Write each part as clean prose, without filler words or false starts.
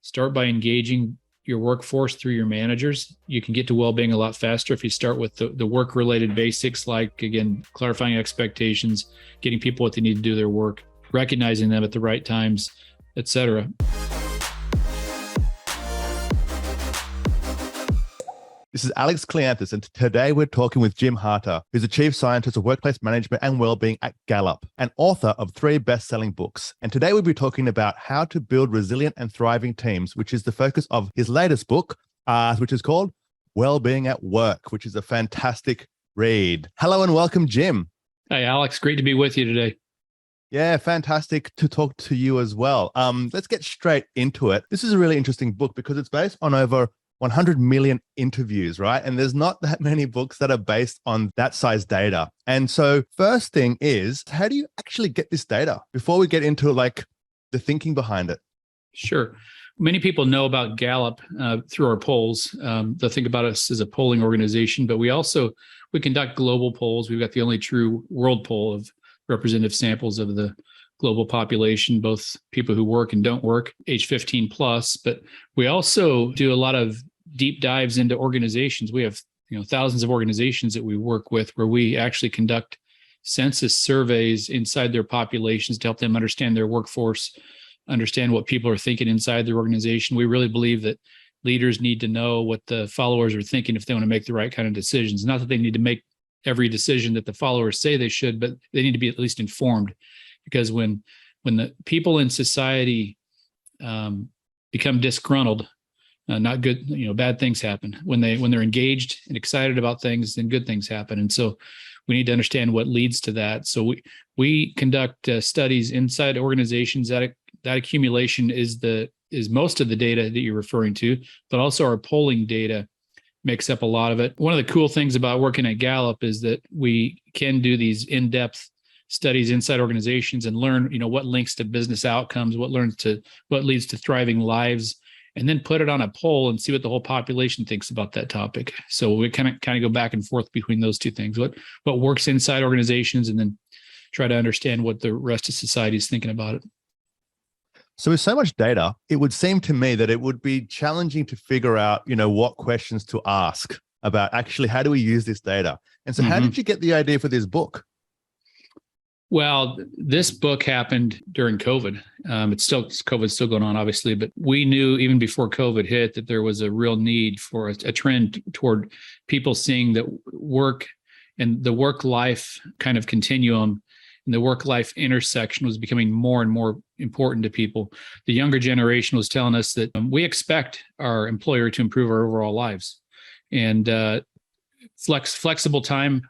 Start by engaging your workforce through your managers. You can get to well-being a lot faster if you start with the work-related basics, like, again, clarifying expectations, getting people what they need to do their work, recognizing them at the right times, etc. This is Alex Cleanthus, and today we're talking with Jim Harter, who's the Chief Scientist of Workplace Management and Wellbeing at Gallup, and author of 3 best-selling books. And today we'll be talking about how to build resilient and thriving teams, which is the focus of his latest book, which is called Wellbeing at Work, which is a fantastic read. Hello and welcome, Jim. Hi, Alex. Great to be with you today. Yeah, fantastic to talk to you as well. Let's get straight into it. This is a really interesting book because it's based on over 100 million interviews, right? And there's not that many books that are based on that size data. And so first thing is, how do you actually get this data before we get into like the thinking behind it? Sure. Many people know about Gallup through our polls. They'll think about us as a polling organization, but we conduct global polls. We've got the only true world poll of representative samples of the global population, both people who work and don't work, age 15 plus. But we also do a lot of deep dives into organizations. We have thousands of organizations that we work with where we actually conduct census surveys inside their populations to help them understand their workforce, understand what people are thinking inside their organization. We really believe that leaders need to know what the followers are thinking if they want to make the right kind of decisions. Not that they need to make every decision that the followers say they should, but they need to be at least informed. Because when the people in society become disgruntled, not good, bad things happen. When they're engaged and excited about things, then good things happen. And so we need to understand what leads to that. So we conduct studies inside organizations. That accumulation is most of the data that you're referring to, but also our polling data makes up a lot of it. One of the cool things about working at Gallup is that we can do these in-depth studies inside organizations and learn, what links to business outcomes, what leads to thriving lives, and then put it on a poll and see what the whole population thinks about that topic. So we kind of go back and forth between those two things. What works inside organizations, and then try to understand what the rest of society is thinking about it. So with so much data, it would seem to me that it would be challenging to figure out, what questions to ask about actually how do we use this data? And so how did you get the idea for this book? Well, this book happened during COVID. COVID's still going on, obviously, but we knew even before COVID hit that there was a real need for a trend toward people seeing that work and the work-life kind of continuum and the work-life intersection was becoming more and more important to people. The younger generation was telling us that we expect our employer to improve our overall lives, and flexible time.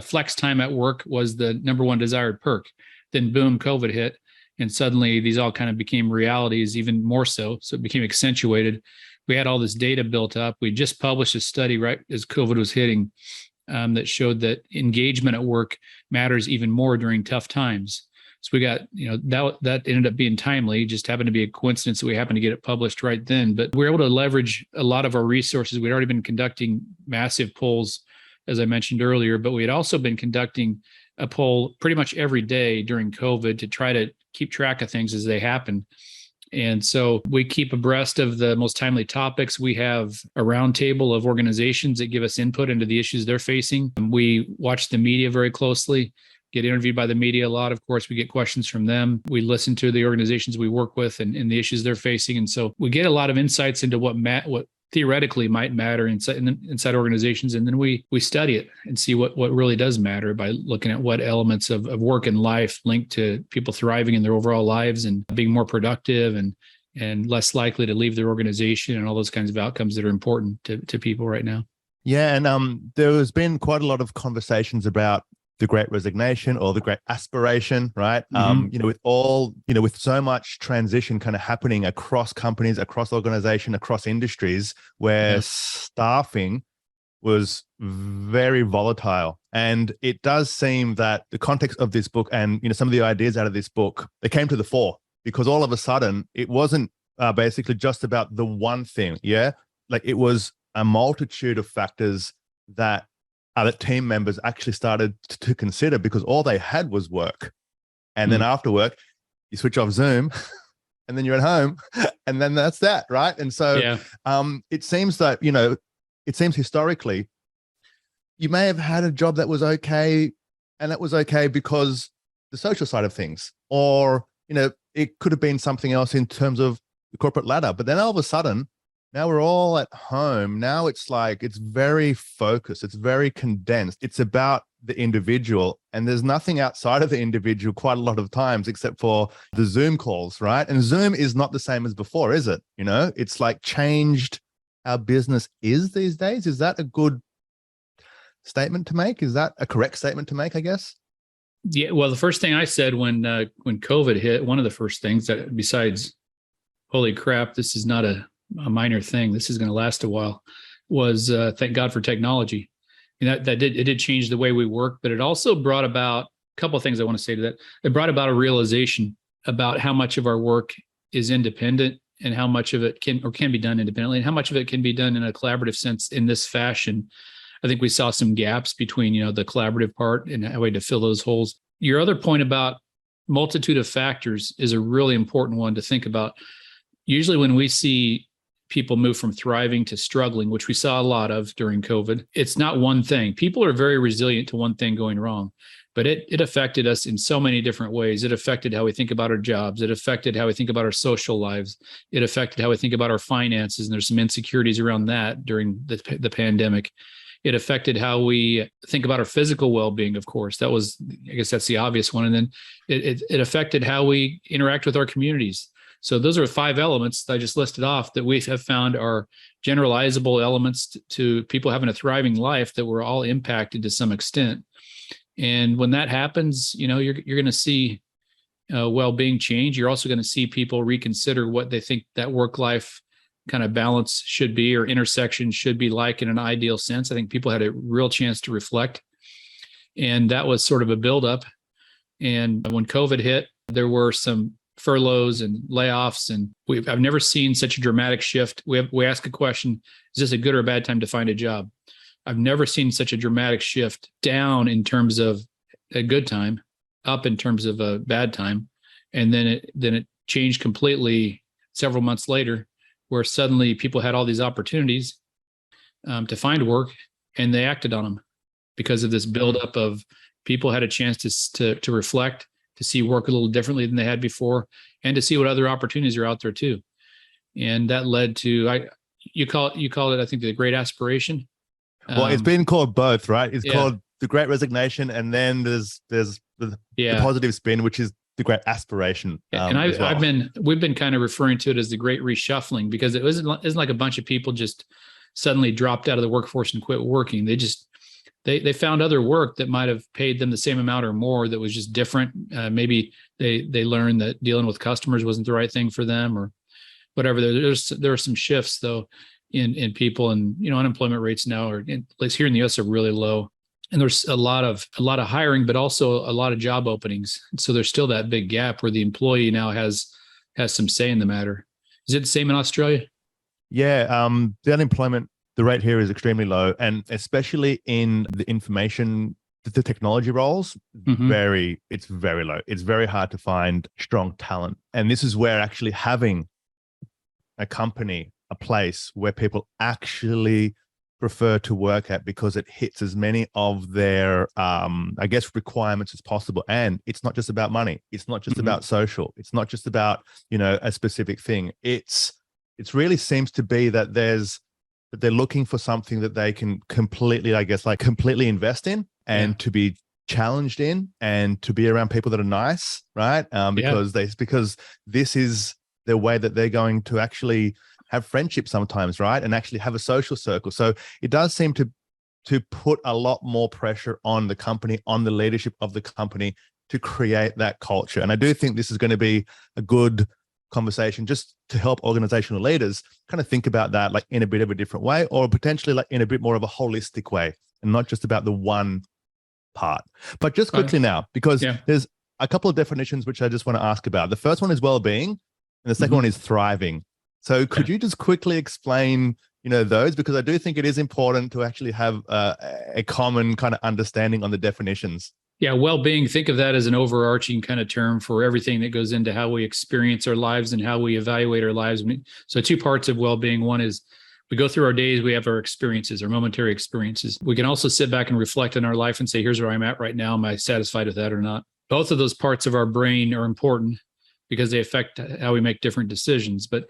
Flex time at work was the number one desired perk. Then boom, COVID hit, and suddenly these all kind of became realities, even more so. So it became accentuated. We had all this data built up. We just published a study right as COVID was hitting that showed that engagement at work matters even more during tough times. So we got, that ended up being timely. Just happened to be a coincidence that we happened to get it published right then. But we were able to leverage a lot of our resources. We'd already been conducting massive polls, as I mentioned earlier, but we had also been conducting a poll pretty much every day during COVID to try to keep track of things as they happen. And so we keep abreast of the most timely topics. We have a roundtable of organizations that give us input into the issues they're facing. We watch the media very closely, get interviewed by the media a lot. Of course, we get questions from them. We listen to the organizations we work with and the issues they're facing. And so we get a lot of insights into what theoretically might matter inside organizations. And then we study it and see what really does matter by looking at what elements of work and life link to people thriving in their overall lives and being more productive and less likely to leave their organization, and all those kinds of outcomes that are important to people right now. Yeah. And there has been quite a lot of conversations about the Great Resignation or the Great Aspiration, right? With so much transition kind of happening across companies, across organization, across industries, where staffing was very volatile. And it does seem that the context of this book and, some of the ideas out of this book, they came to the fore because all of a sudden it wasn't basically just about the one thing. Yeah. Like it was a multitude of factors that team members actually started to consider, because all they had was work. And then after work, you switch off Zoom and then you're at home, and then that's that, right? And so it seems that, it seems historically, you may have had a job that was okay, and that was okay because the social side of things, or, it could have been something else in terms of the corporate ladder. But then all of a sudden, now we're all at home. Now it's like, it's very focused. It's very condensed. It's about the individual, and there's nothing outside of the individual quite a lot of times except for the Zoom calls, right? And Zoom is not the same as before, is it? It's like changed how business is these days. Is that a good statement to make? Is that a correct statement to make, I guess? Yeah. Well, the first thing I said when COVID hit, one of the first things that, besides, holy crap, this is not a minor thing, this is going to last a while, was thank God for technology. And that did change the way we work, but it also brought about a couple of things I want to say to that. It brought about a realization about how much of our work is independent, and how much of it can be done independently, and how much of it can be done in a collaborative sense in this fashion. I think we saw some gaps between, the collaborative part and a way to fill those holes. Your other point about multitude of factors is a really important one to think about. Usually when we see people move from thriving to struggling, which we saw a lot of during COVID, it's not one thing. People are very resilient to one thing going wrong, but it affected us in so many different ways. It affected how we think about our jobs. It affected how we think about our social lives. It affected how we think about our finances. And there's some insecurities around that during the pandemic. It affected how we think about our physical well-being, of course. I guess that's the obvious one. And then it affected how we interact with our communities. So those are 5 elements that I just listed off that we have found are generalizable elements to people having a thriving life that were all impacted to some extent. And when that happens, you're going to see well-being change. You're also going to see people reconsider what they think that work-life kind of balance should be, or intersection should be like in an ideal sense. I think people had a real chance to reflect. And that was sort of a buildup. And when COVID hit, there were some furloughs and layoffs, and I've never seen such a dramatic shift. We ask a question: is this a good or a bad time to find a job? I've never seen such a dramatic shift down in terms of a good time, up in terms of a bad time, and then it changed completely several months later, where suddenly people had all these opportunities to find work, and they acted on them because of this buildup of people had a chance to reflect, to see work a little differently than they had before, and to see what other opportunities are out there too. And that led to, you call it, I think, the Great Aspiration. Well, it's been called both, right? It's called the Great Resignation, and then there's the positive spin, which is the Great Aspiration. And we've been kind of referring to it as the Great Reshuffling, because it isn't like a bunch of people just suddenly dropped out of the workforce and quit working. They found other work that might have paid them the same amount or more, that was just different. Maybe they learned that dealing with customers wasn't the right thing for them, or whatever. There are some shifts though in people, and unemployment rates now at least here in the US, are really low. And there's a lot of hiring, but also a lot of job openings. So there's still that big gap where the employee now has some say in the matter. Is it the same in Australia? Yeah, the unemployment, the rate here is extremely low, and especially in the information, the technology roles, it's very low. It's very hard to find strong talent. And this is where actually having a company, a place where people actually prefer to work at, because it hits as many of their, requirements as possible. And it's not just about money. It's not just about social. It's not just about, a specific thing. It really seems to be that they're looking for something that they can completely invest in, and to be challenged in, and to be around people that are nice, right? Because this is the way that they're going to actually have friendships sometimes, right? And actually have a social circle. So it does seem to put a lot more pressure on the company, on the leadership of the company, to create that culture. And I do think this is going to be a good conversation just to help organizational leaders kind of think about that, like in a bit of a different way, or potentially like in a bit more of a holistic way, and not just about the one part. But just quickly now, because there's a couple of definitions which I just want to ask about. The first one is well-being, and the second one is thriving. So could you just quickly explain, those? Because I do think it is important to actually have a common kind of understanding on the definitions. Yeah, well-being, think of that as an overarching kind of term for everything that goes into how we experience our lives and how we evaluate our lives. So two parts of well-being. One is we go through our days, we have our experiences, our momentary experiences. We can also sit back and reflect on our life and say, here's where I'm at right now. Am I satisfied with that or not? Both of those parts of our brain are important because they affect how we make different decisions. But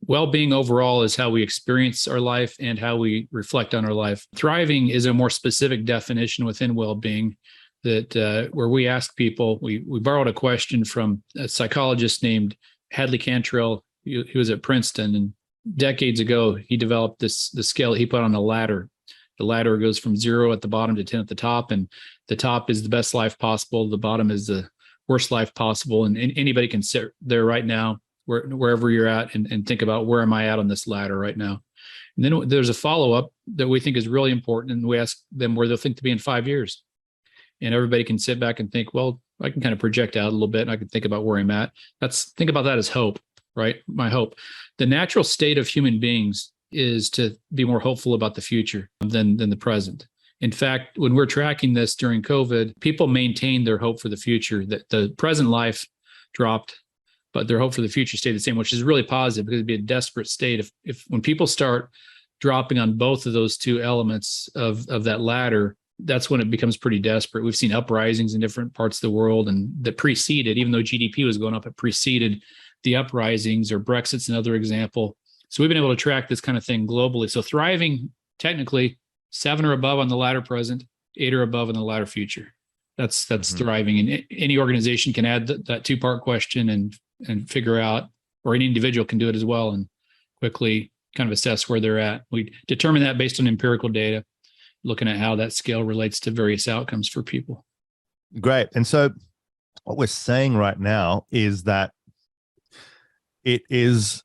well-being overall is how we experience our life and how we reflect on our life. Thriving is a more specific definition within well-being that where we ask people, we borrowed a question from a psychologist named Hadley Cantrell. He was at Princeton, and decades ago, he developed the scale he put on a ladder. The ladder goes from 0 at the bottom to 10 at the top, and the top is the best life possible. The bottom is the worst life possible. And anybody can sit there right now, wherever you're at, and think about, where am I at on this ladder right now? And then there's a follow-up that we think is really important, and we ask them where they'll think to be in 5 years. And everybody can sit back and think, well, I can kind of project out a little bit and I can think about where I'm at. Think about that as hope, right? My hope. The natural state of human beings is to be more hopeful about the future than the present. In fact, when we're tracking this during COVID, people maintained their hope for the future. That the present life dropped, but their hope for the future stayed the same, which is really positive, because it'd be a desperate state if when people start dropping on both of those two elements of that ladder. That's when it becomes pretty desperate. We've seen uprisings in different parts of the world, and that preceded, even though GDP was going up, it preceded the uprisings, or Brexit's another example. So we've been able to track this kind of thing globally. So thriving, technically 7 or above on the ladder present, 8 or above on the ladder future. That's thriving. And any organization can add that two-part question and figure out, or any individual can do it as well, and quickly kind of assess where they're at. We determine that based on empirical data, looking at how that scale relates to various outcomes for people. Great. And so what we're saying right now is that it is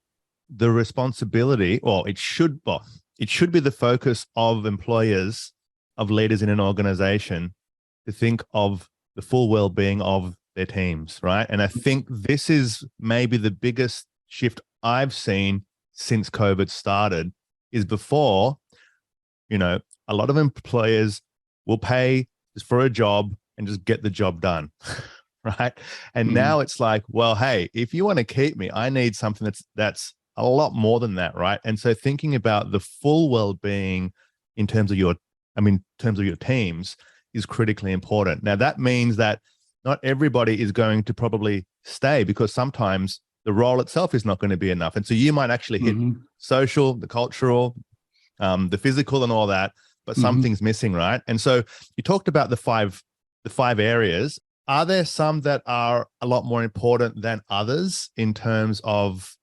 the responsibility, or it should be the focus of employers, of leaders in an organization, to think of the full well-being of their teams, right? And I think this is maybe the biggest shift I've seen since COVID started. Is before, a lot of employers will pay just for a job and just get the job done, right? And now it's like, well, hey, if you want to keep me, I need something that's a lot more than that, right? And so thinking about the full well-being in terms of your teams is critically important. Now, that means that not everybody is going to probably stay, because sometimes the role itself is not going to be enough. And so you might actually hit social, the cultural, the physical, and all that, but something's missing, right? And so you talked about the five areas. Are there some that are a lot more important than others in terms of,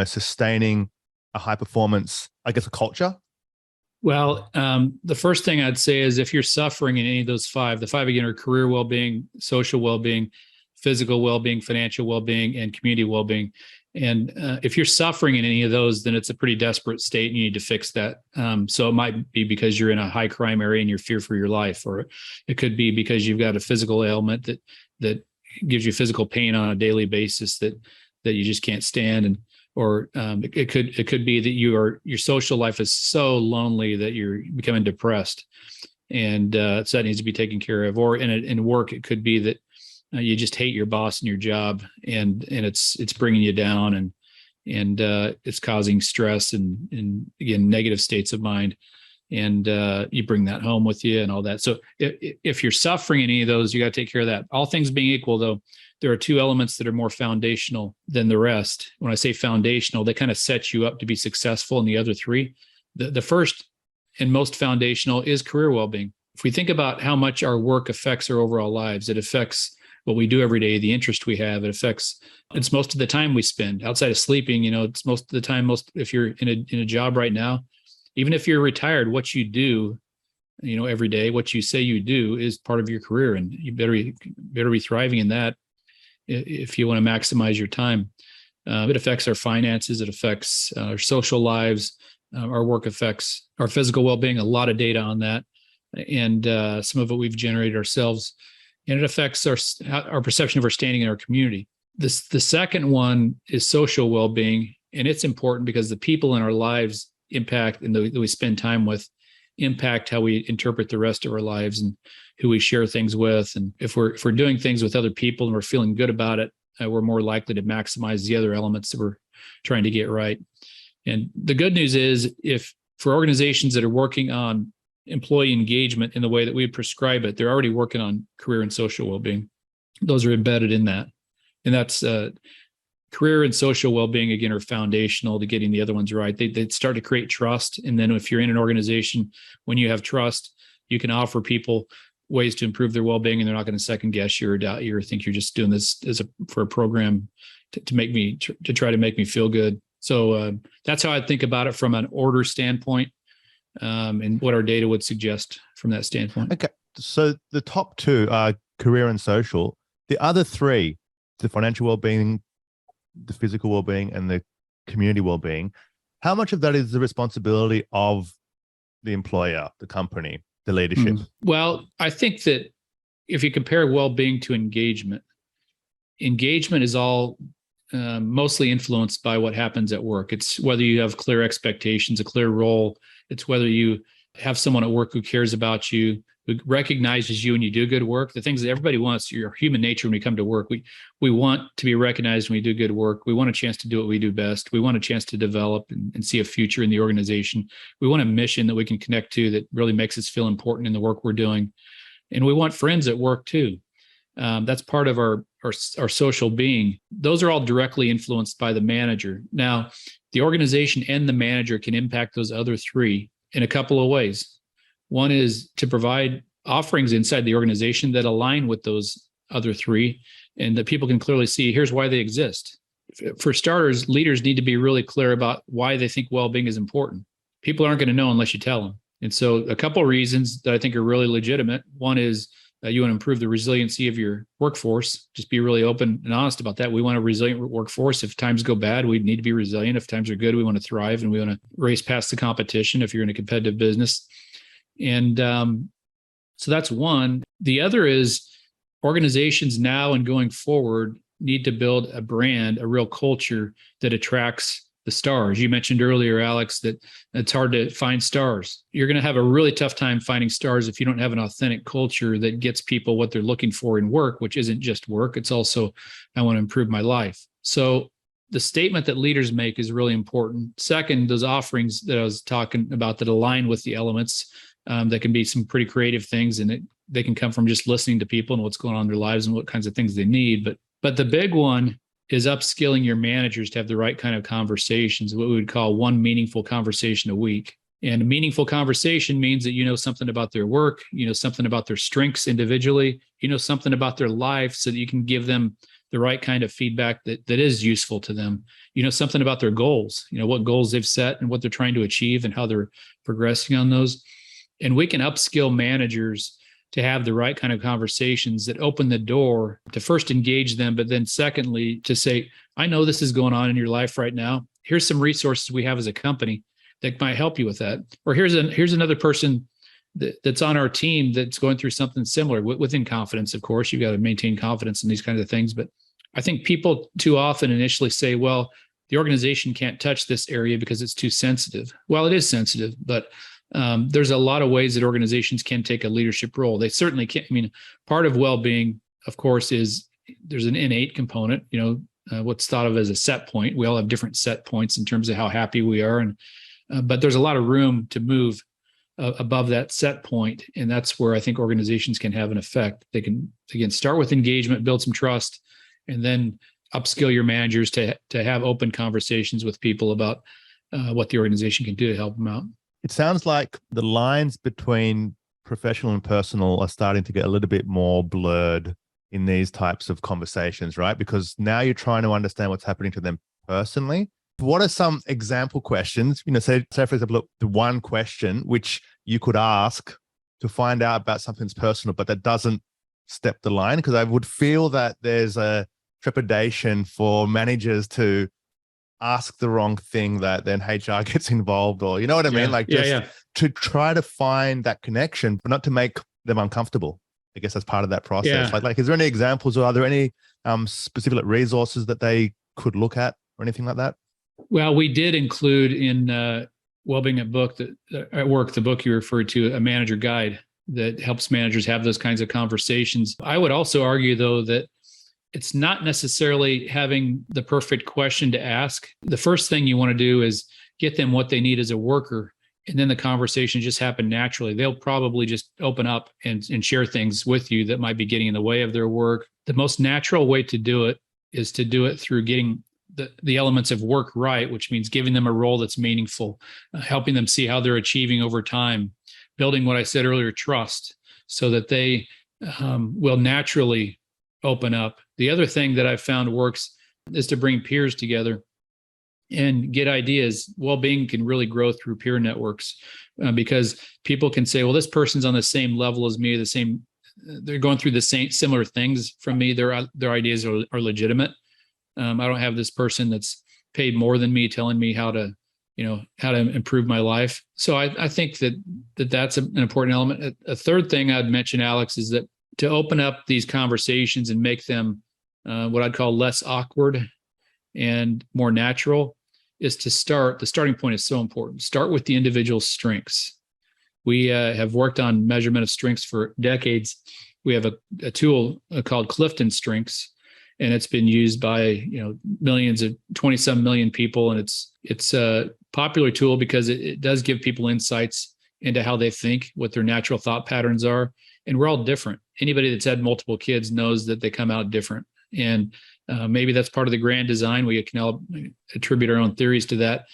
sustaining a high performance, I guess, a culture? Well, the first thing I'd say is, if you're suffering in any of those five, the five again are career well-being, social well-being, physical well-being, financial well-being, and community well-being. And if you're suffering in any of those, then it's a pretty desperate state and you need to fix that. So it might be because you're in a high crime area and you're fear for your life, or it could be because you've got a physical ailment that gives you physical pain on a daily basis that you just can't stand. And or it could be that your social life is so lonely that you're becoming depressed, and so that needs to be taken care of. Or in work, it could be that you just hate your boss and your job, and it's bringing you down, and it's causing stress and again, negative states of mind, and you bring that home with you and all that. So if you're suffering in any of those, you got to take care of that. All things being equal, though, there are two elements that are more foundational than the rest. When I say foundational, they kind of set you up to be successful in the other three. The first and most foundational is career well-being. If we think about how much our work affects our overall lives, it affects what we do every day, the interest we have. It's most of the time we spend outside of sleeping. It's most of the time, if you're in a job right now, even if you're retired, what you do, every day, what you say you do is part of your career, and you better be thriving in that if you want to maximize your time. It affects our finances. It affects our social lives. Our work affects our physical well-being. A lot of data on that, and some of it we've generated ourselves. And it affects our perception of our standing in our community. The second one is social well-being, and it's important because the people in our lives impact and that we spend time with impact how we interpret the rest of our lives and who we share things with. And if we're doing things with other people and we're feeling good about it, we're more likely to maximize the other elements that we're trying to get right. And the good news is, if for organizations that are working on employee engagement in the way that we prescribe it, they're already working on career and social well-being. Those are embedded in that. And that's career and social well-being, again, are foundational to getting the other ones right. They start to create trust. And then if you're in an organization, when you have trust, you can offer people ways to improve their well-being, and they're not going to second guess you or doubt you or think you're just doing this for a program to try to make me feel good. So that's how I think about it from an order standpoint, and what our data would suggest from that standpoint. Okay. So the top two are career and social. The other three, the financial well-being, the physical well-being, and the community well-being, how much of that is the responsibility of the employer, the company, the leadership? Well, I think that if you compare well-being to engagement is all mostly influenced by what happens at work. It's whether you have clear expectations, a clear role. It's whether you have someone at work who cares about you, who recognizes you when you do good work. The things that everybody wants, your human nature when we come to work, we want to be recognized when we do good work. We want a chance to do what we do best. We want a chance to develop and see a future in the organization. We want a mission that we can connect to that really makes us feel important in the work we're doing. And we want friends at work too. That's part of our social being. Those are all directly influenced by the manager. Now, the organization and the manager can impact those other three in a couple of ways. One is to provide offerings inside the organization that align with those other three, and that people can clearly see, here's why they exist. For starters, leaders need to be really clear about why they think well-being is important. People aren't going to know unless you tell them. And so a couple of reasons that I think are really legitimate. One is you want to improve the resiliency of your workforce. Just be really open and honest about that. We want a resilient workforce. If times go bad, we need to be resilient. If times are good, we want to thrive, and we want to race past the competition if you're in a competitive business. And so that's one. The other is organizations now and going forward need to build a brand, a real culture that attracts the stars. You mentioned earlier, Alex, that it's hard to find stars. You're going to have a really tough time finding stars if you don't have an authentic culture that gets people what they're looking for in work, which isn't just work. It's also, I want to improve my life. So the statement that leaders make is really important. Second, those offerings that I was talking about that align with the elements, that can be some pretty creative things, and they can come from just listening to people and what's going on in their lives and what kinds of things they need. But the big one is upskilling your managers to have the right kind of conversations, what we would call one meaningful conversation a week. And a meaningful conversation means that you know something about their work, you know something about their strengths individually, you know something about their life, so that you can give them the right kind of feedback that is useful to them. You know something about their goals, you know what goals they've set and what they're trying to achieve and how they're progressing on those. And we can upskill managers to have the right kind of conversations that open the door to first engage them, but then secondly, to say, I know this is going on in your life right now. Here's some resources we have as a company that might help you with that. Or here's another person that's on our team that's going through something similar, within confidence, of course. You've got to maintain confidence in these kinds of things. But I think people too often initially say, well, the organization can't touch this area because it's too sensitive. Well, it is sensitive, but there's a lot of ways that organizations can take a leadership role. They certainly can. I mean, part of well-being, of course, is there's an innate component, what's thought of as a set point. We all have different set points in terms of how happy we are. But there's a lot of room to move above that set point. And that's where I think organizations can have an effect. They can, again, start with engagement, build some trust, and then upskill your managers to have open conversations with people about what the organization can do to help them out. It sounds like the lines between professional and personal are starting to get a little bit more blurred in these types of conversations, right? Because now you're trying to understand what's happening to them personally. What are some example questions? Say for example, look, the one question which you could ask to find out about something's personal, but that doesn't step the line, because I would feel that there's a trepidation for managers to ask the wrong thing that then HR gets involved, or you know what I mean? Like to try to find that connection, but not to make them uncomfortable. I guess that's part of that process. Yeah. Like, is there any examples, or are there any specific resources that they could look at or anything like that? Well, we did include in Wellbeing at work, the book you referred to, A Manager Guide, that helps managers have those kinds of conversations. I would also argue, though, that it's not necessarily having the perfect question to ask. The first thing you want to do is get them what they need as a worker, and then the conversation just happen naturally. They'll probably just open up and share things with you that might be getting in the way of their work. The most natural way to do it is to do it through getting the elements of work right, which means giving them a role that's meaningful, helping them see how they're achieving over time, building what I said earlier, trust, so that they will naturally open up. The other thing that I've found works is to bring peers together and get ideas. Well-being can really grow through peer networks because people can say, well, this person's on the same level as me, they're going through the same similar things from me. Their ideas are legitimate. I don't have this person that's paid more than me telling me how to improve my life. So I think that's an important element. A third thing I'd mention, Alex, is that to open up these conversations and make them what I'd call less awkward and more natural is the starting point is so important. Start with the individual's strengths. We have worked on measurement of strengths for decades. We have a tool called Clifton Strengths, and it's been used by millions of 20-some million people, and it's a popular tool because it does give people insights into how they think, what their natural thought patterns are, and we're all different. Anybody that's had multiple kids knows that they come out different, and maybe that's part of the grand design. We can all attribute our own theories to that,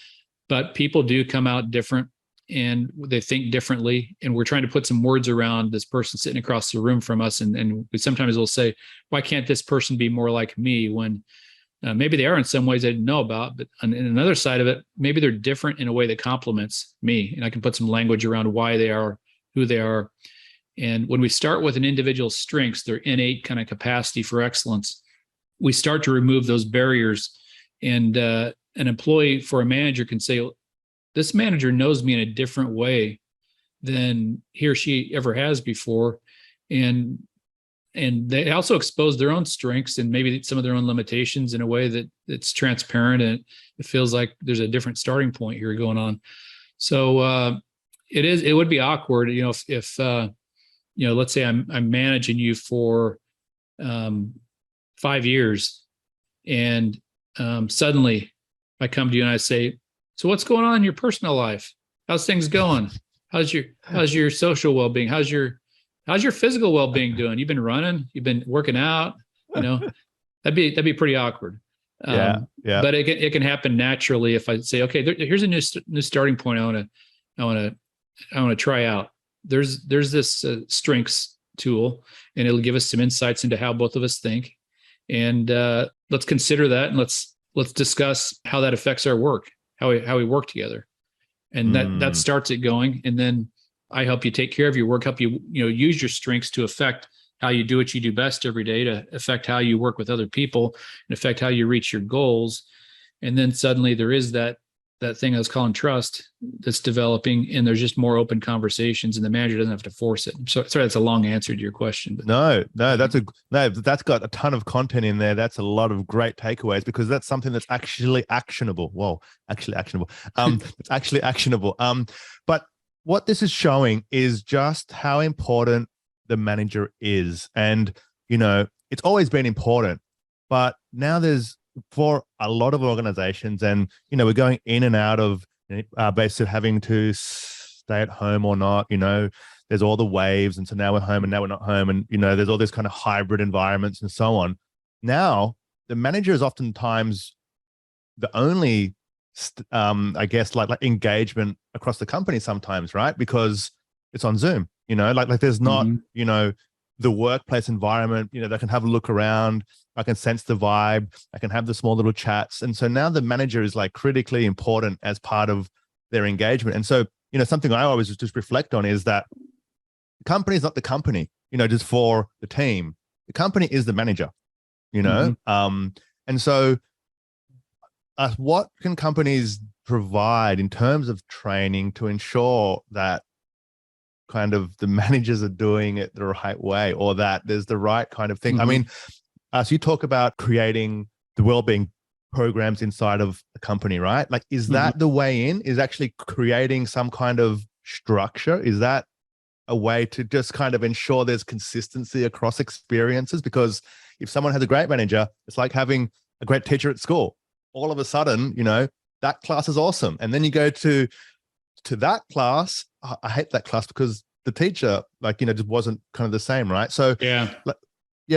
but people do come out different and they think differently. And we're trying to put some words around this person sitting across the room from us. And we sometimes will say, why can't this person be more like me? When maybe they are in some ways I didn't know about, but on another side of it, maybe they're different in a way that complements me. And I can put some language around why they are who they are. And when we start with an individual's strengths, their innate kind of capacity for excellence, we start to remove those barriers. And an employee for a manager can say, this manager knows me in a different way than he or she ever has before. And they also expose their own strengths and maybe some of their own limitations in a way that it's transparent, and it feels like there's a different starting point here going on. So it would be awkward, if let's say I'm managing you for 5 years, and suddenly I come to you and I say, so what's going on in your personal life? How's things going? How's your social well-being? How's your physical well-being doing? You've been running, you've been working out, that'd be pretty awkward. Yeah. But it can happen naturally if I say, okay, here's a new starting point. I want to try out. There's this strengths tool, and it'll give us some insights into how both of us think. And let's consider that, and let's discuss how that affects our work, how we work together. And that starts it going. And then I help you take care of your work, help you, use your strengths to affect how you do what you do best every day, to affect how you work with other people and affect how you reach your goals. And then suddenly there is that thing I was calling trust that's developing, and there's just more open conversations, and the manager doesn't have to force it. So sorry, that's a long answer to your question. But that's got a ton of content in there. That's a lot of great takeaways, because that's something that's actually actionable. Whoa, actually actionable. It's actually actionable. But what this is showing is just how important the manager is. And, it's always been important, but now for a lot of organizations, and we're going in and out of basically having to stay at home or not. There's all the waves, and so now we're home and now we're not home, and there's all this kind of hybrid environments and so on. Now the manager is oftentimes the only I guess like engagement across the company sometimes, right? Because it's on Zoom. Like there's not the workplace environment, they can have a look around. I can sense the vibe. I can have the small little chats. And so now the manager is like critically important as part of their engagement. And so, something I always just reflect on is that the company is not the company, just for the team. The company is the manager, and so what can companies provide in terms of training to ensure that kind of the managers are doing it the right way, or that there's the right kind of thing? I mean, so you talk about creating the wellbeing programs inside of a company, right? Like, is that the way in? Is actually creating some kind of structure? Is that a way to just kind of ensure there's consistency across experiences? Because if someone has a great manager, it's like having a great teacher at school. All of a sudden, that class is awesome. And then you go to that class. I hate that class because the teacher, just wasn't kind of the same, right? So yeah.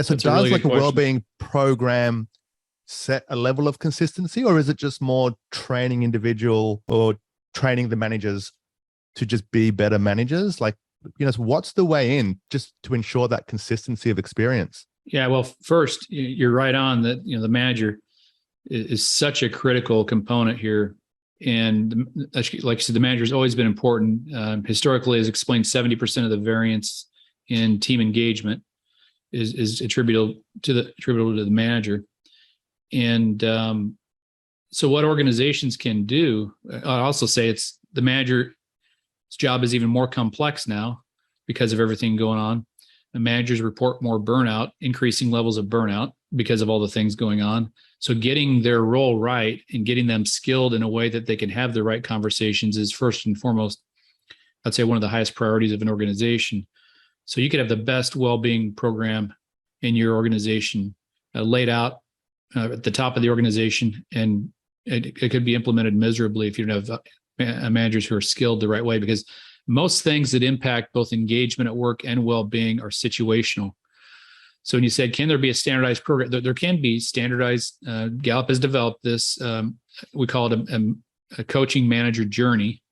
So does really like a question. wellbeing program set a level of consistency, or is it just more training individual or training the managers to just be better managers? Like, what's the way in just to ensure that consistency of experience? Yeah, well, first, you're right on that. The manager is such a critical component here. And like you said, the manager has always been important. Historically, as explained, 70% of the variance in team engagement is attributable to the manager. And so what organizations can do, I also say it's the manager's job is even more complex now because of everything going on. The managers report more burnout, increasing levels of burnout because of all the things going on. So getting their role right and getting them skilled in a way that they can have the right conversations is first and foremost, I'd say, one of the highest priorities of an organization. So you could have the best well-being program in your organization laid out at the top of the organization, and it could be implemented miserably if you don't have managers who are skilled the right way, because most things that impact both engagement at work and well-being are situational. So when you said, can there be a standardized program? There can be standardized. Gallup has developed this. We call it a coaching manager journey.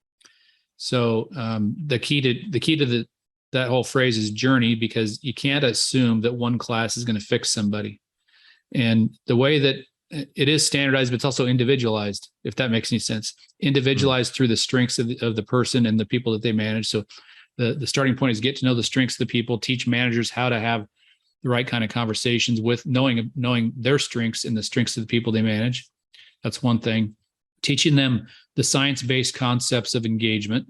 So the key to that whole phrase is journey, because you can't assume that one class is going to fix somebody. And the way that it is standardized, but it's also individualized, if that makes any sense. Individualized through the strengths of the person and the people that they manage. So the starting point is get to know the strengths of the people, teach managers how to have the right kind of conversations with knowing their strengths and the strengths of the people they manage. That's one thing. Teaching them the science-based concepts of engagement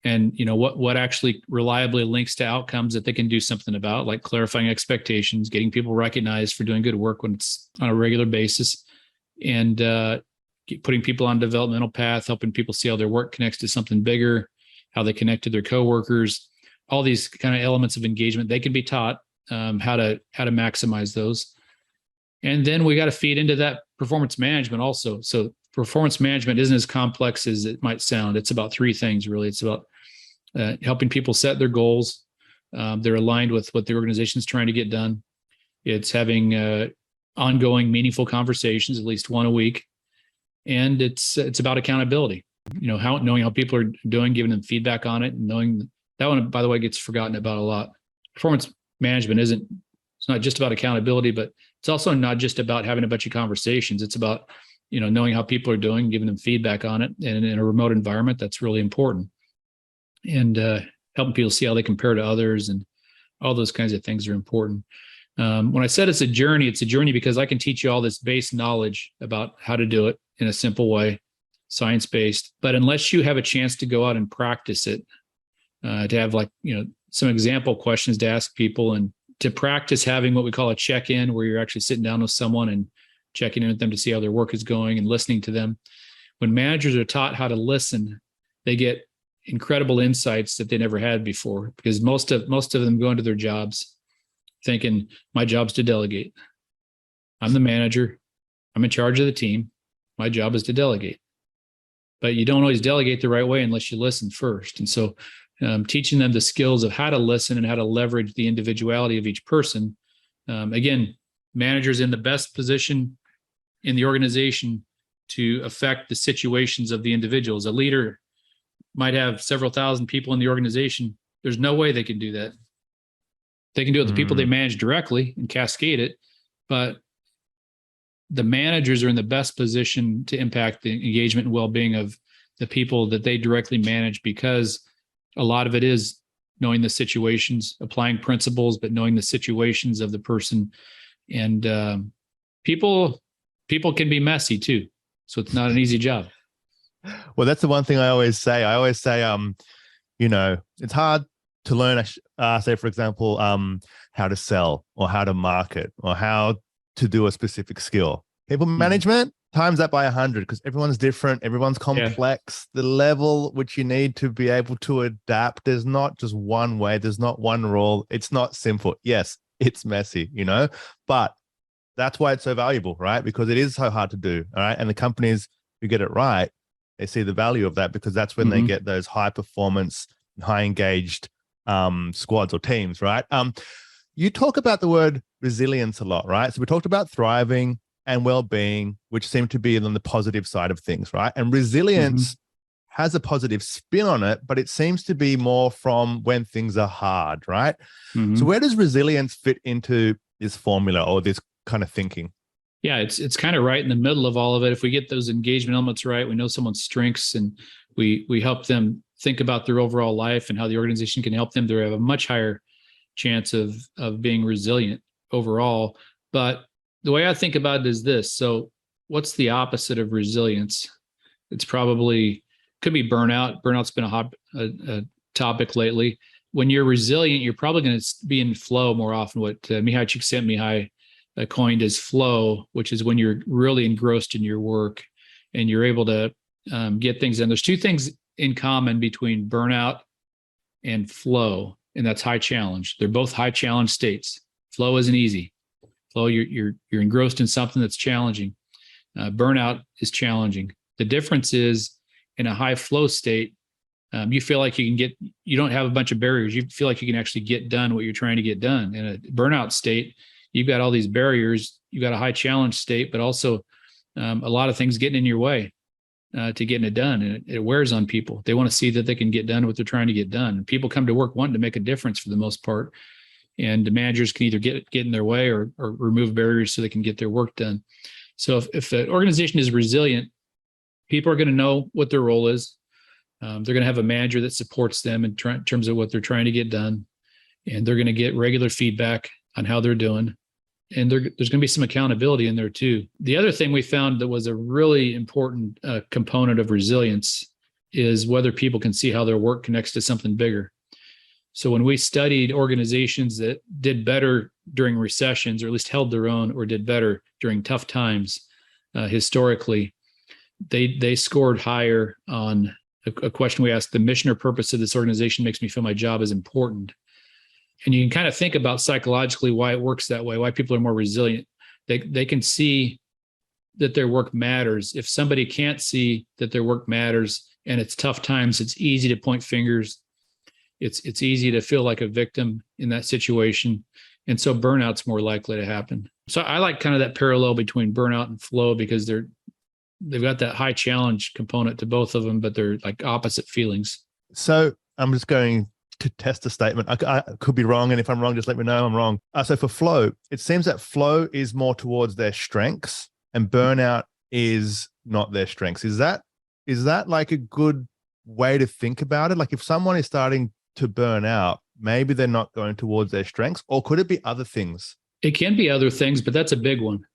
and what actually reliably links to outcomes that they can do something about, like clarifying expectations, getting people recognized for doing good work when it's on a regular basis, and putting people on a developmental path, helping people see how their work connects to something bigger, how they connect to their coworkers. All these kind of elements of engagement, they can be taught how to maximize those. And then we got to feed into that performance management also. So performance management isn't as complex as it might sound. It's about three things, really. It's about helping people set their goals. They're aligned with what the organization is trying to get done. It's having ongoing, meaningful conversations, at least one a week. And it's about accountability. Knowing how people are doing, giving them feedback on it, and knowing that one, by the way, gets forgotten about a lot. Performance management it's not just about accountability, but it's also not just about having a bunch of conversations. It's about knowing how people are doing, giving them feedback on it. And in a remote environment, that's really important. And helping people see how they compare to others, and all those kinds of things are important. When I said it's a journey because I can teach you all this base knowledge about how to do it in a simple way, science-based. But unless you have a chance to go out and practice it, to have some example questions to ask people, and to practice having what we call a check-in, where you're actually sitting down with someone and checking in with them to see how their work is going and listening to them. When managers are taught how to listen, they get incredible insights that they never had before, because most of them go into their jobs thinking, my job's to delegate. I'm the manager. I'm in charge of the team. My job is to delegate. But you don't always delegate the right way unless you listen first. And so teaching them the skills of how to listen and how to leverage the individuality of each person. Again, managers in the best position in the organization to affect the situations of the individuals. A leader might have several thousand people in the organization. There's no way they can do that. They can do it with the people they manage directly and cascade it, but the managers are in the best position to impact the engagement and well-being of the people that they directly manage, because a lot of it is knowing the situations, applying principles, but knowing the situations of the person. And people can be messy too. So it's not an easy job. Well, that's the one thing I always say. It's hard to learn, say, for example, how to sell or how to market or how to do a specific skill. People management, times that by 100 because everyone's different, everyone's complex. The level which you need to be able to adapt, there's not just one way, there's not one rule. It's not simple. Yes, it's messy, but that's why it's so valuable, right? Because it is so hard to do, all right? And the companies who get it right, they see the value of that because that's when they get those high performance, high engaged squads or teams, right? You talk about the word resilience a lot, right? So we talked about thriving and well-being, which seem to be on the positive side of things, right? And resilience has a positive spin on it, but it seems to be more from when things are hard, right? So where does resilience fit into this formula or this kind of thinking? Yeah, it's kind of right in the middle of all of it. If we get those engagement elements right, we know someone's strengths and we help them think about their overall life and how the organization can help them, they have a much higher chance of being resilient overall. But the way I think about it is this. So what's the opposite of resilience? It's probably could be burnout. Burnout's been a topic lately. When you're resilient, you're probably going to be in flow more often. What Mihai Csikszentmihalyi coined as flow, which is when you're really engrossed in your work and you're able to get things done. There's two things in common between burnout and flow, and that's high challenge. They're both high challenge states. Flow isn't easy. Flow, you're engrossed in something that's challenging. Burnout is challenging. The difference is in a high flow state, you feel like you don't have a bunch of barriers. You feel like you can actually get done what you're trying to get done. In a burnout state, you've got all these barriers. You've got a high challenge state, but also a lot of things getting in your way to getting it done. And it wears on people. They want to see that they can get done what they're trying to get done. And people come to work wanting to make a difference for the most part. And the managers can either get in their way or remove barriers so they can get their work done. So if the organization is resilient, people are going to know what their role is. They're going to have a manager that supports them in terms of what they're trying to get done. And they're going to get regular feedback on how they're doing. And there's going to be some accountability in there too. The other thing we found that was a really important component of resilience is whether people can see how their work connects to something bigger. So when we studied organizations that did better during recessions, or at least held their own, or did better during tough times, historically, they scored higher on a question we asked: the mission or purpose of this organization makes me feel my job is important. And you can kind of think about psychologically why it works that way, why people are more resilient. They can see that their work matters. If somebody can't see that their work matters and it's tough times, it's easy to point fingers. It's easy to feel like a victim in that situation. And so burnout's more likely to happen. So I like kind of that parallel between burnout and flow because they've got that high challenge component to both of them, but they're like opposite feelings. So I'm just going to test a statement. I could be wrong. And if I'm wrong, just let me know I'm wrong. So for flow, it seems that flow is more towards their strengths and burnout is not their strengths. Is that like a good way to think about it? Like if someone is starting to burn out, maybe they're not going towards their strengths, or could it be other things? It can be other things, but that's a big one.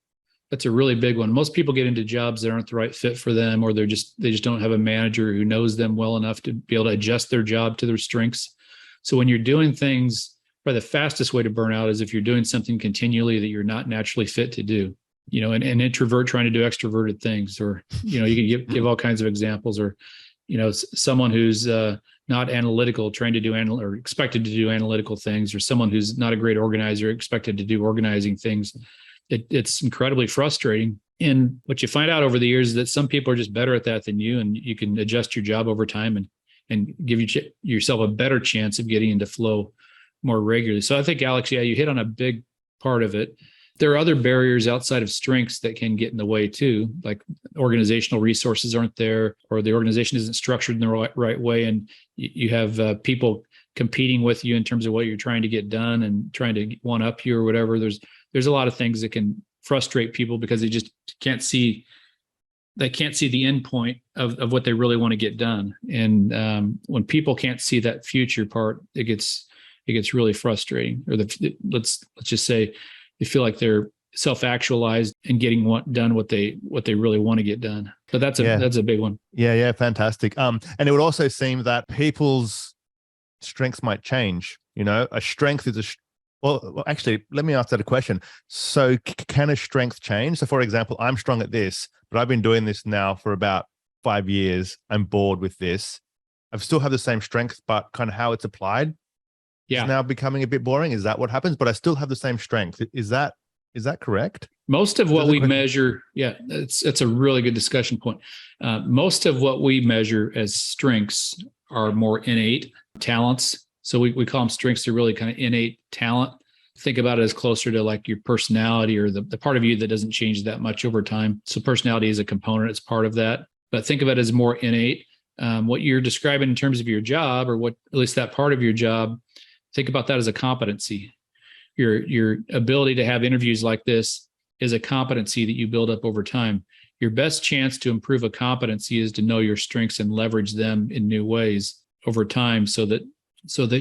That's a really big one. Most people get into jobs that aren't the right fit for them, or they just don't have a manager who knows them well enough to be able to adjust their job to their strengths. So when you're doing things, probably the fastest way to burn out is if you're doing something continually that you're not naturally fit to do. An introvert trying to do extroverted things, or you can give all kinds of examples, or someone who's not analytical trying to do or expected to do analytical things, or someone who's not a great organizer expected to do organizing things. It's incredibly frustrating. And what you find out over the years is that some people are just better at that than you, and you can adjust your job over time and give yourself a better chance of getting into flow more regularly. So I think, Alex, you hit on a big part of it. There are other barriers outside of strengths that can get in the way too, like organizational resources aren't there, or the organization isn't structured in the right way. And you have people competing with you in terms of what you're trying to get done and trying to one up you or whatever. There's a lot of things that can frustrate people because they just can't see the end point of what they really want to get done. And when people can't see that future part, it gets really frustrating. Or let's just say they feel like they're self-actualized and getting done what they really want to get done. But that's a big one. Yeah, fantastic. And it would also seem that people's strengths might change. A strength is Well, actually, let me ask that a question. So can a strength change? So for example, I'm strong at this, but I've been doing this now for about 5 years. I'm bored with this. I still have the same strength, but kind of how it's applied is now becoming a bit boring. Is that what happens? But I still have the same strength. Is that correct? Most of what we measure, it's a really good discussion point. Most of what we measure as strengths are more innate talents. So we call them strengths. They're really kind of innate talent. Think about it as closer to like your personality or the part of you that doesn't change that much over time. So personality is a component. It's part of that. But think of it as more innate. What you're describing in terms of your job, or what at least that part of your job, think about that as a competency. Your ability to have interviews like this is a competency that you build up over time. Your best chance to improve a competency is to know your strengths and leverage them in new ways over time so that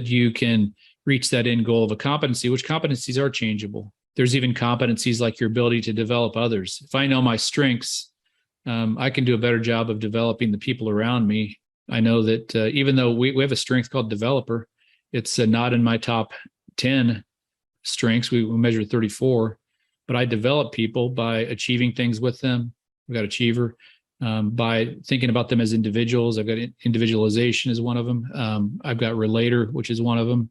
you can reach that end goal of a competency, which competencies are changeable. There's even competencies like your ability to develop others. If I know my strengths, I can do a better job of developing the people around me. I know that even though we have a strength called developer, it's not in my top 10 strengths. We measure 34, but I develop people by achieving things with them. We've got achiever. By thinking about them as individuals. I've got individualization is one of them. I've got relator, which is one of them.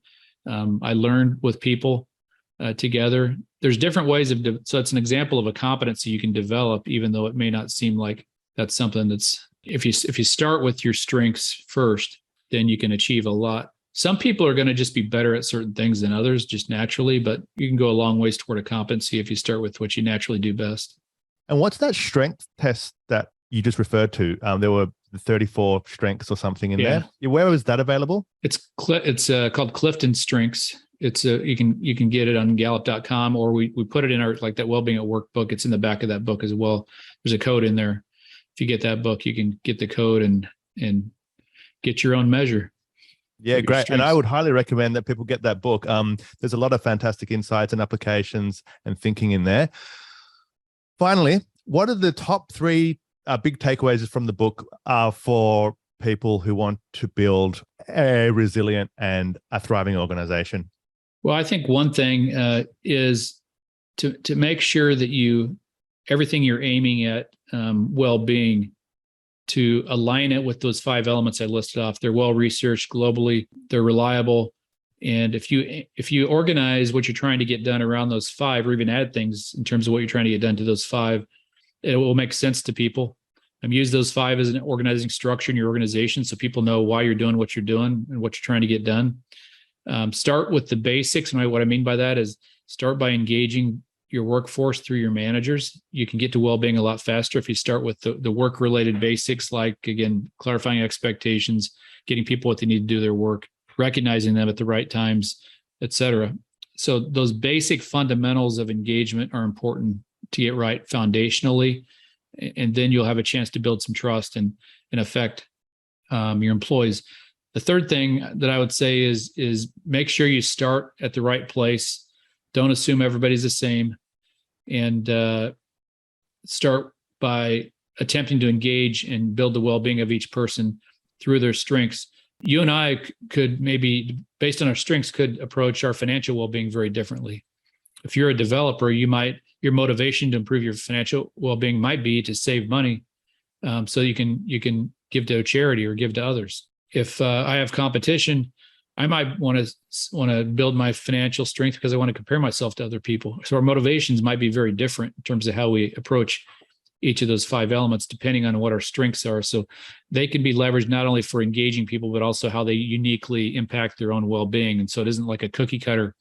I learn with people together. There's different ways so it's an example of a competency you can develop, even though it may not seem like that's something that's, if you start with your strengths first, then you can achieve a lot. Some people are going to just be better at certain things than others just naturally, but you can go a long ways toward a competency if you start with what you naturally do best. And what's that strength test that you just referred to? There were 34 strengths or something in there. Where is that available? It's called Clifton Strengths. It's you can get it on Gallup.com, or we put it in our like that Wellbeing at Work book. It's in the back of that book as well. There's a code in there. If you get that book, you can get the code and get your own measure. Yeah, great. And I would highly recommend that people get that book. There's a lot of fantastic insights and applications and thinking in there. Finally, what are the top 3 big takeaways from the book for people who want to build a resilient and a thriving organization? Well, I think one thing is to make sure that everything you're aiming at well-being, to align it with those 5 elements I listed off. They're well-researched globally. They're reliable. And if you organize what you're trying to get done around those 5, or even add things in terms of what you're trying to get done to those 5, it will make sense to people. Use those 5 as an organizing structure in your organization so people know why you're doing what you're doing and what you're trying to get done. Start with the basics. And what I mean by that is start by engaging your workforce through your managers. You can get to well-being a lot faster if you start with the work-related basics, like, again, clarifying expectations, getting people what they need to do their work, recognizing them at the right times, et cetera. So those basic fundamentals of engagement are important to get right foundationally, and then you'll have a chance to build some trust and affect your employees. The third thing that I would say is make sure you start at the right place. Don't assume everybody's the same, and start by attempting to engage and build the well-being of each person through their strengths. You and I could maybe, based on our strengths, could approach our financial well-being very differently. If you're a developer, your motivation to improve your financial well-being might be to save money, so you can give to a charity or give to others. If I have competition, I might want to build my financial strength because I want to compare myself to other people. So our motivations might be very different in terms of how we approach each of those 5 elements, depending on what our strengths are. So they can be leveraged not only for engaging people, but also how they uniquely impact their own well-being. And so it isn't like a cookie cutter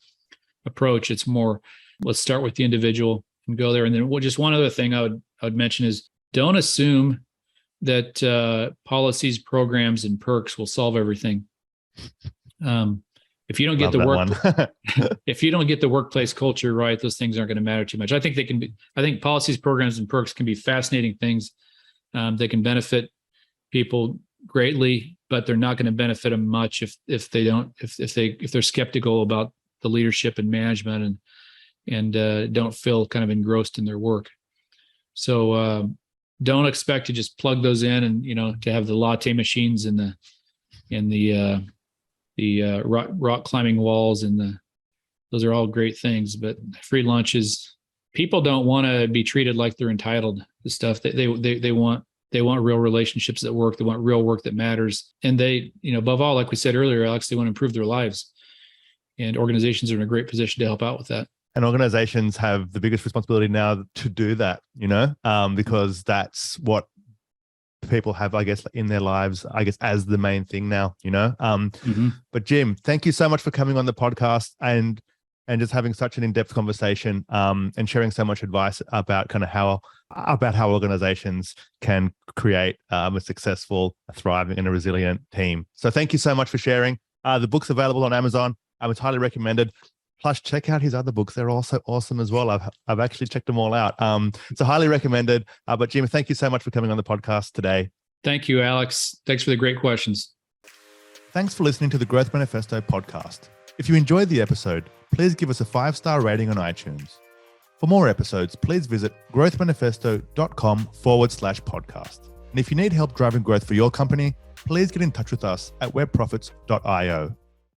approach. It's more, let's start with the individual and go there. And then just one other thing I would mention is don't assume that policies, programs, and perks will solve everything. If you don't get if you don't get the workplace culture right, those things aren't going to matter too much. I think policies, programs, and perks can be fascinating things. They can benefit people greatly, but they're not going to benefit them much if they're skeptical about the leadership and management and don't feel kind of engrossed in their work. So don't expect to just plug those in and to have the latte machines and the rock climbing walls and Those are all great things, but free lunch people don't want to be treated like they're entitled to stuff. They want real relationships that work. They want real work that matters. And they, above all, like we said earlier, Alex, they want to improve their lives. And organizations are in a great position to help out with that. And organizations have the biggest responsibility now to do that, because that's what people have, I guess, in their lives, I guess, as the main thing now, But Jim, thank you so much for coming on the podcast and just having such an in-depth conversation and sharing so much advice about how organizations can create a successful, a thriving, and a resilient team. So thank you so much for sharing. The book's available on Amazon. It's highly recommended. Plus, check out his other books. They're also awesome as well. I've actually checked them all out. So highly recommended. But Jim, thank you so much for coming on the podcast today. Thank you, Alex. Thanks for the great questions. Thanks for listening to the Growth Manifesto podcast. If you enjoyed the episode, please give us a 5-star rating on iTunes. For more episodes, please visit growthmanifesto.com/podcast. And if you need help driving growth for your company, please get in touch with us at webprofits.io.